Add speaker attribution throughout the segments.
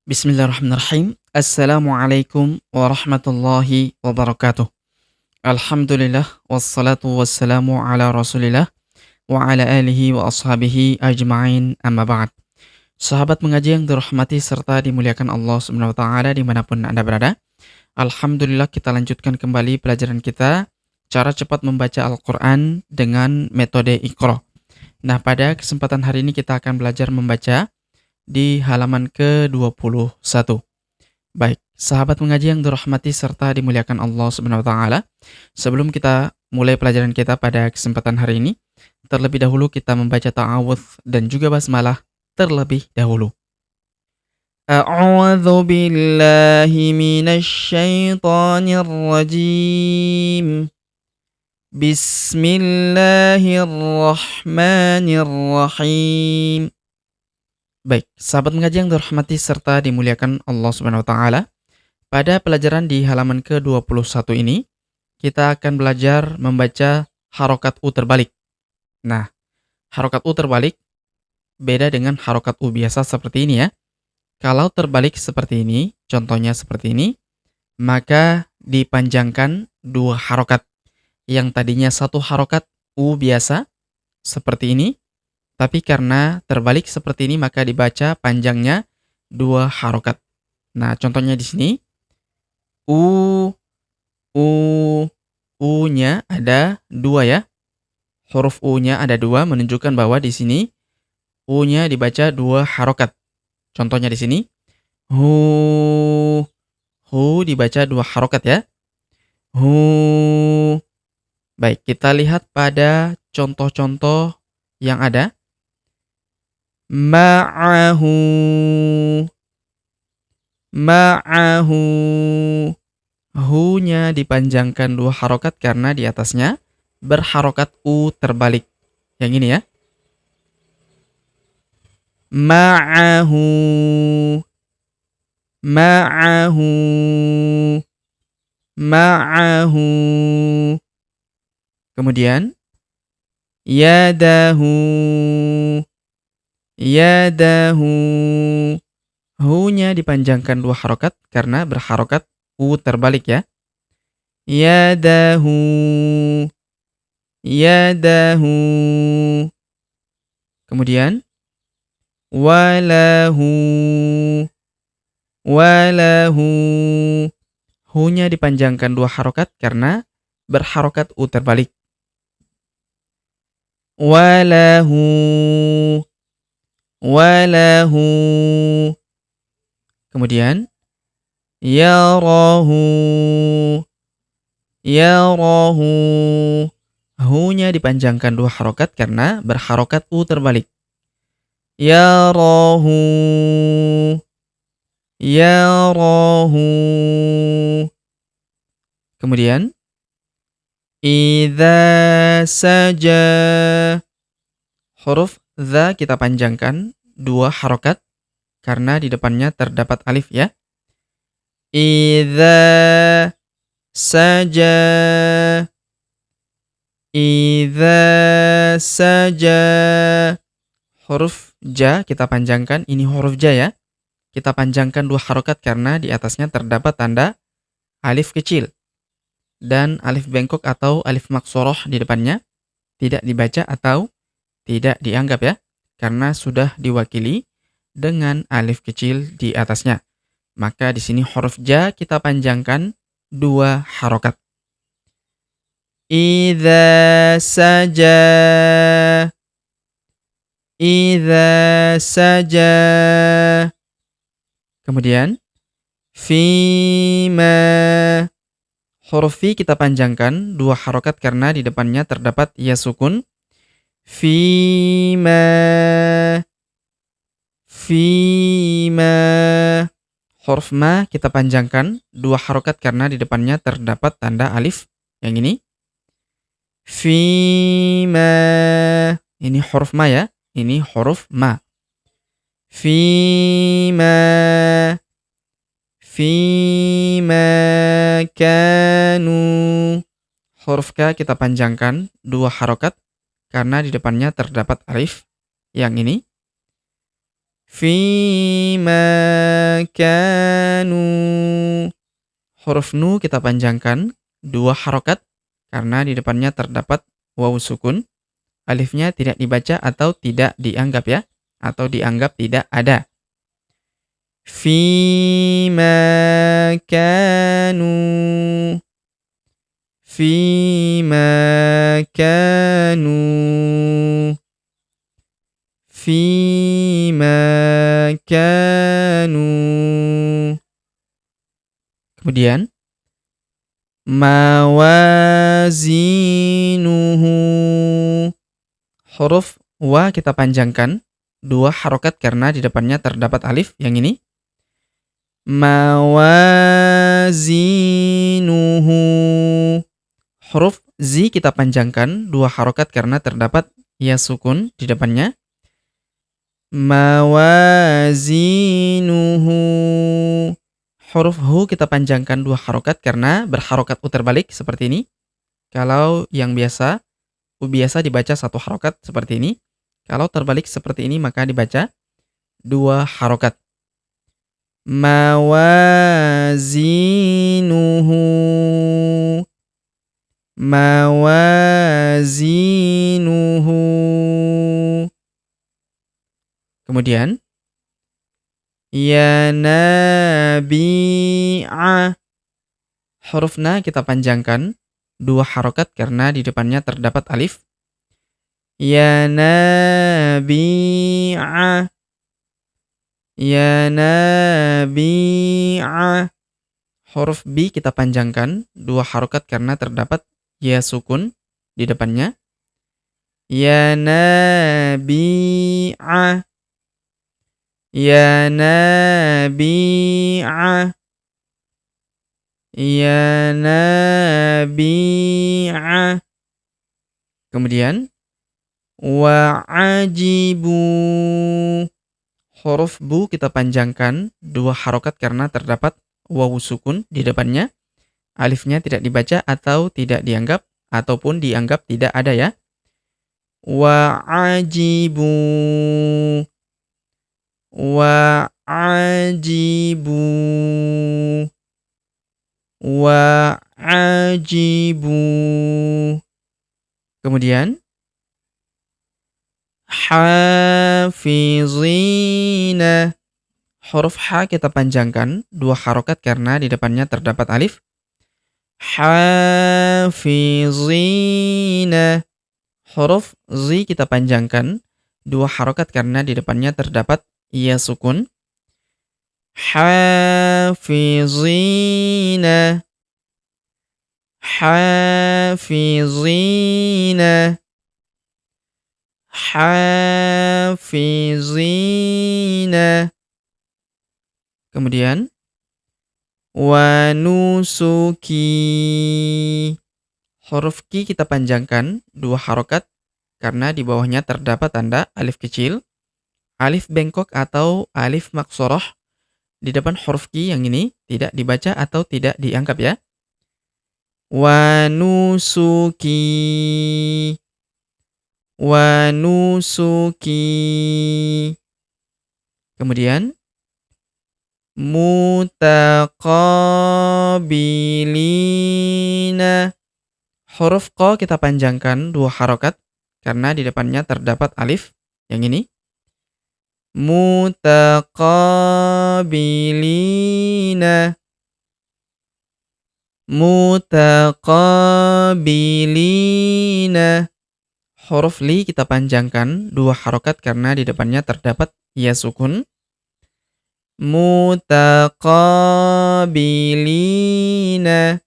Speaker 1: Bismillahirrahmanirrahim. Assalamualaikum warahmatullahi wabarakatuh. Alhamdulillah wassalatu wassalamu ala Rasulillah wa ala alihi wa ashabihi ajma'in amma ba'd. Sahabat mengaji yang dirahmati serta dimuliakan Allah Subhanahu wa taala dimanapun Anda berada. Alhamdulillah kita lanjutkan kembali pelajaran kita cara cepat membaca Al-Qur'an dengan metode Iqra. Nah, pada kesempatan hari ini kita akan belajar membaca di halaman ke-21. Baik, sahabat mengaji yang dirahmati serta dimuliakan Allah Subhanahu wa taala. Sebelum kita mulai pelajaran kita pada kesempatan hari ini, terlebih dahulu kita membaca ta'awudz dan juga basmalah terlebih dahulu. A'udzu billahi minasy syaithanir rajim. Bismillahirrahmanirrahim. Baik, sahabat mengaji yang dirahmati serta dimuliakan Allah Subhanahu wa taala. Pada pelajaran di halaman ke-21 ini, kita akan belajar membaca harokat U terbalik. Nah, harokat U terbalik beda dengan harokat U biasa seperti ini ya. Kalau terbalik seperti ini, contohnya seperti ini, maka dipanjangkan dua harokat. Yang tadinya satu harokat U biasa, seperti ini, tapi karena terbalik seperti ini maka dibaca panjangnya dua harokat. Nah, contohnya di sini U, U, U-nya ada dua ya. Huruf U-nya ada dua menunjukkan bahwa di sini U-nya dibaca dua harokat. Contohnya di sini Hu, Hu dibaca dua harokat ya. Hu. Baik, kita lihat pada contoh-contoh yang ada. Ma'ahu, ma'ahu. Hu-nya dipanjangkan dua harokat karena di atasnya berharokat U terbalik. Yang ini ya. Ma'ahu, ma'ahu, ma'ahu. Kemudian yadahu, yadahu. Hu-nya dipanjangkan dua harokat karena berharokat U terbalik ya. Yadahu, yadahu. Kemudian walahu, walahu. Hu-nya dipanjangkan dua harokat karena berharokat U terbalik. Walahu, walahu. Kemudian yarahu, yarahu. Hu-nya dipanjangkan dua harokat karena berharokat U terbalik. Yarahu, yarahu. Kemudian idza saja. Huruf za kita panjangkan dua harokat karena di depannya terdapat alif ya. Idza saja, idza saja. Huruf ja kita panjangkan, ini huruf ja ya. Kita panjangkan dua harokat karena di atasnya terdapat tanda alif kecil. Dan alif bengkok atau alif maksoroh di depannya tidak dibaca atau tidak dianggap ya, karena sudah diwakili dengan alif kecil di atasnya. Maka di sini huruf ja kita panjangkan dua harokat. Idza saja, idza saja. Kemudian fima. Huruf fi kita panjangkan dua harokat karena di depannya terdapat ya sukun. Fima, fima. Huruf ma kita panjangkan dua harokat karena di depannya terdapat tanda alif. Yang ini. Fima. Ini huruf ma ya. Ini huruf ma. Fima, fima kanu. Huruf ka kita panjangkan dua harokat karena di depannya terdapat alif. Yang ini Fima kanu. Huruf nu kita panjangkan 2 harokat karena di depannya terdapat wawu sukun. Alifnya tidak dibaca atau tidak dianggap ya, atau dianggap tidak ada. Fima kanu. Fima kanu. Fima kanu. Kemudian mawazinuhu. Huruf wa kita panjangkan 2 harokat karena di depannya terdapat alif yang ini. Mawazinuhu. Huruf zi kita panjangkan 2 harokat karena terdapat ya sukun di depannya. Mawazinuhu. Huruf hu kita panjangkan 2 harokat karena berharokat putar balik seperti ini. Kalau yang biasa dibaca 1 harokat seperti ini. Kalau terbalik seperti ini maka dibaca 2 harokat. Mawazinuhu. Mawazinuhu. Kemudian ya nabi'a. Huruf na kita panjangkan 2 harokat karena di depannya terdapat alif. Ya nabi'a. Ya nabi'a. Huruf bi kita panjangkan 2 harokat karena terdapat ya sukun di depannya. Ya nabi'a. Ya nabi'a. Ya nabi'a. Kemudian wa'ajibu. Huruf bu kita panjangkan 2 harokat karena terdapat wawu sukun di depannya. Alifnya tidak dibaca atau tidak dianggap ataupun dianggap tidak ada ya. Wa'ajibu. Wa'ajibu. Wa'ajibu. Kemudian hafizina. Huruf ha kita panjangkan 2 harokat karena di depannya terdapat alif. Hafizina. Huruf zi kita panjangkan 2 harokat karena di depannya terdapat ya sukun. Hafizina. Hafizina. Hafizina. Kemudian wanusuki. Huruf ki kita panjangkan 2 harokat karena di bawahnya terdapat tanda alif kecil, alif bengkok atau alif maksoroh. Di depan huruf ki yang ini tidak dibaca atau tidak dianggap ya. Wanusuki. Wanusuki. Kemudian mutaqabilina. Huruf qa kita panjangkan 2 harokat karena di depannya terdapat alif yang ini. Mutaqabilina. Mutaqabilina. Huruf li kita panjangkan 2 harokat karena di depannya terdapat ya sukun. Mutaqabilina.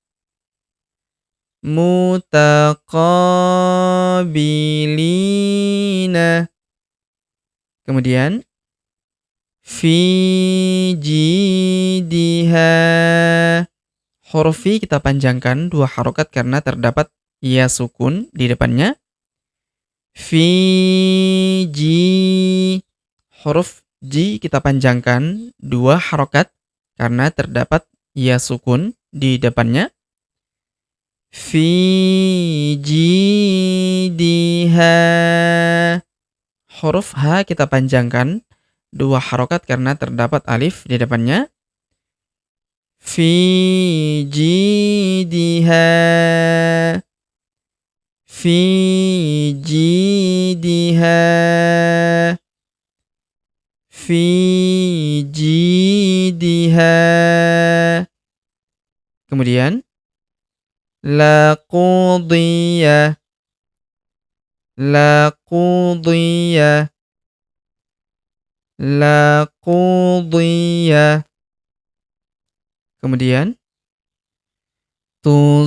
Speaker 1: Mutaqabilina. Kemudian fi jidiha. Huruf fi kita panjangkan 2 harokat karena terdapat ya sukun di depannya. Fi ji. Huruf ji kita panjangkan 2 harokat karena terdapat ya sukun di depannya. Fi jidiha. Huruf ha kita panjangkan dua harokat karena terdapat alif di depannya. Fi jidiha. Fi jidiha. Fi jidiha. Kemudian laqudiyah. Laqudiyah. Laqudiyah. Kemudian tuzahiruna.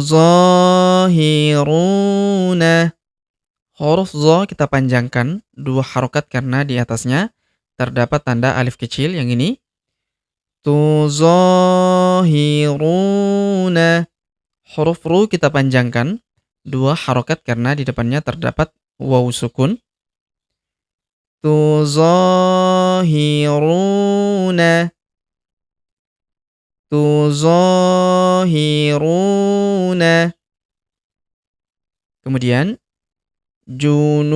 Speaker 1: Huruf zo kita panjangkan dua harokat karena di atasnya terdapat tanda alif kecil yang ini. Tuzahiruna. Huruf ru kita panjangkan dua harokat karena di depannya terdapat waw sukun. Tuzahiruna. Tuzahiruna. Kemudian junuduhu.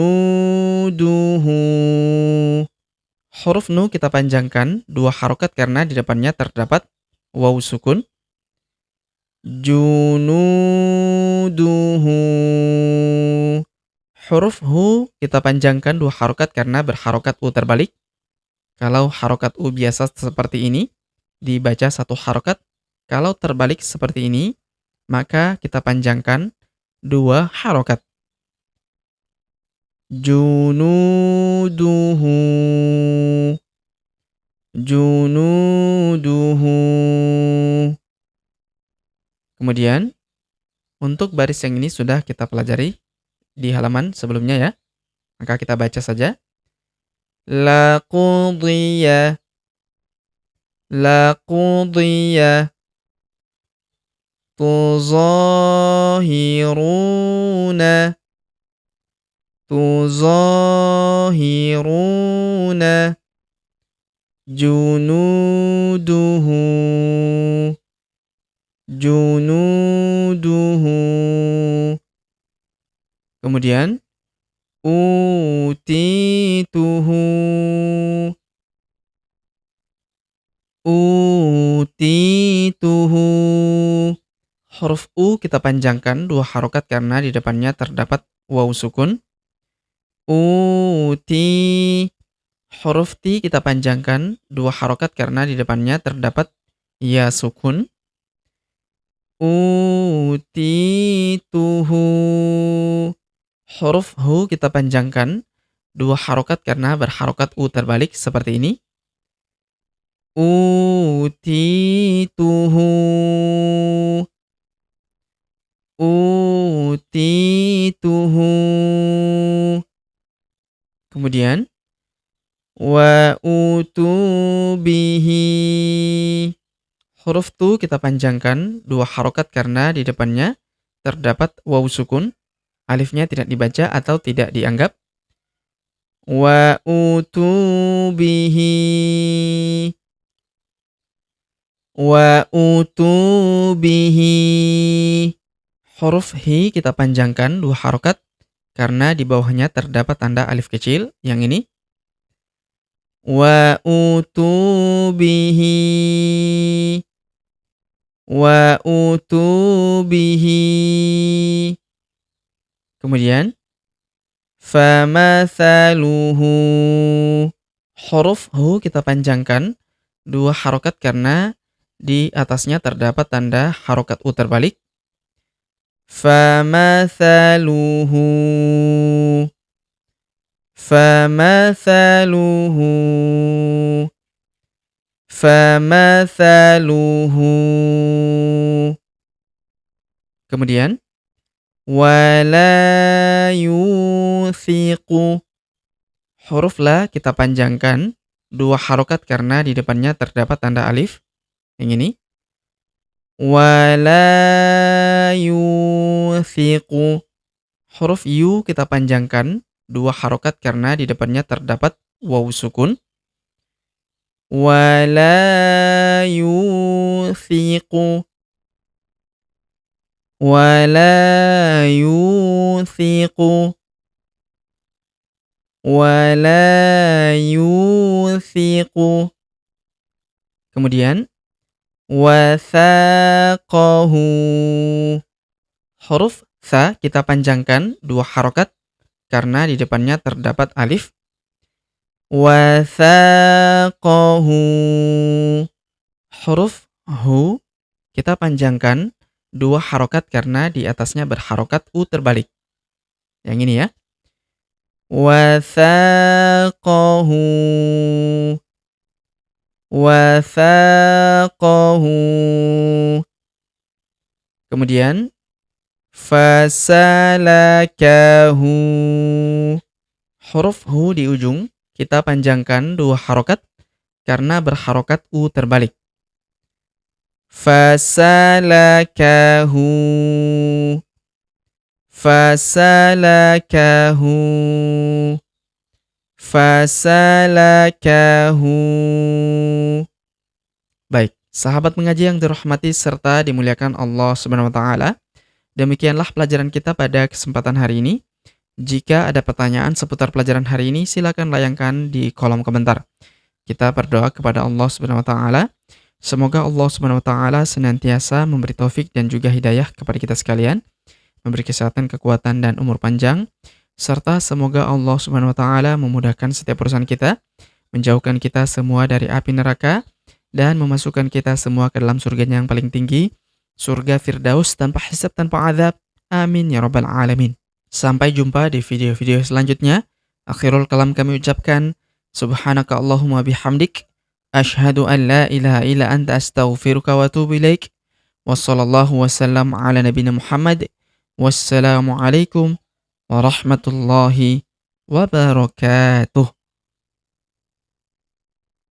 Speaker 1: Huruf nu kita panjangkan dua harokat karena di depannya terdapat waw sukun. Junuduhu. Huruf hu kita panjangkan dua harokat karena berharokat u terbalik. Kalau harokat u biasa seperti ini, dibaca satu harokat. Kalau terbalik seperti ini, maka kita panjangkan dua harokat. Junuduhu. Junuduhu. Kemudian, untuk baris yang ini sudah kita pelajari di halaman sebelumnya ya. Maka kita baca saja. Laqudiyah. Laqudiyah. Tuzahiruna. Tuzahiruna. Junuduhu. Junuduhu. Kemudian utituhu. Utituhu. Huruf u kita panjangkan dua harokat karena di depannya terdapat waw sukun. Uti. Huruf ti kita panjangkan dua harokat karena di depannya terdapat ya sukun. Utituhu. Huruf hu kita panjangkan dua harokat karena berharokat u terbalik seperti ini. Utituhu. Utituhu. Kemudian wa utubihi. Huruf tu kita panjangkan dua harokat karena di depannya terdapat waw sukun. Alifnya tidak dibaca atau tidak dianggap. Wa utubihi. Wa utubihi. Huruf hi kita panjangkan dua harokat karena di bawahnya terdapat tanda alif kecil yang ini. Wa utubihi. Wa utubihi. Kemudian famathaluhu. Huruf hu kita panjangkan dua harokat karena di atasnya terdapat tanda harokat u terbalik. Famathaluhu. Famathaluhu. Famathaluhu. Kemudian wala yuthiqu. Huruf la kita panjangkan dua harokat karena di depannya terdapat tanda alif yang ini. Wala yuthiqu. Huruf yu kita panjangkan dua harokat karena di depannya terdapat waw sukun. Wala yuthiqu. Wala yuthiqu. wala yuthiqu. Kemudian wathaqahu. Huruf tha kita panjangkan 2 harokat karena di depannya terdapat alif. Wathaqahu. Huruf hu kita panjangkan 2 harokat karena di atasnya berharokat u terbalik. Yang ini ya. Wathaqahu. Wathaqahu. Kemudian fasalakahu. Huruf hu di ujung kita panjangkan 2 harokat karena berharokat u terbalik. Fasalakahu. Fasalakahu. Fasalakahu. Baik, sahabat mengaji yang dirahmati serta dimuliakan Allah Subhanahu wa taala. Demikianlah pelajaran kita pada kesempatan hari ini. Jika ada pertanyaan seputar pelajaran hari ini, silakan layangkan di kolom komentar. Kita berdoa kepada Allah Subhanahu wa taala. Semoga Allah Subhanahu wa taala senantiasa memberi taufik dan juga hidayah kepada kita sekalian, memberi kesehatan, kekuatan dan umur panjang, serta semoga Allah Subhanahu wa taala memudahkan setiap urusan kita, menjauhkan kita semua dari api neraka dan memasukkan kita semua ke dalam surganya yang paling tinggi, surga Firdaus tanpa hisab, tanpa azab. Amin ya rabbal alamin. Sampai jumpa di video-video selanjutnya. Akhirul kalam kami ucapkan, subhanaka Allahumma bihamdik, asyhadu an la ilaha illa anta astaghfiruka wa atubu ilaik. Wassallallahu wasallam ala nabiyina Muhammad. Wassalamualaikum warahmatullahi wabarakatuh.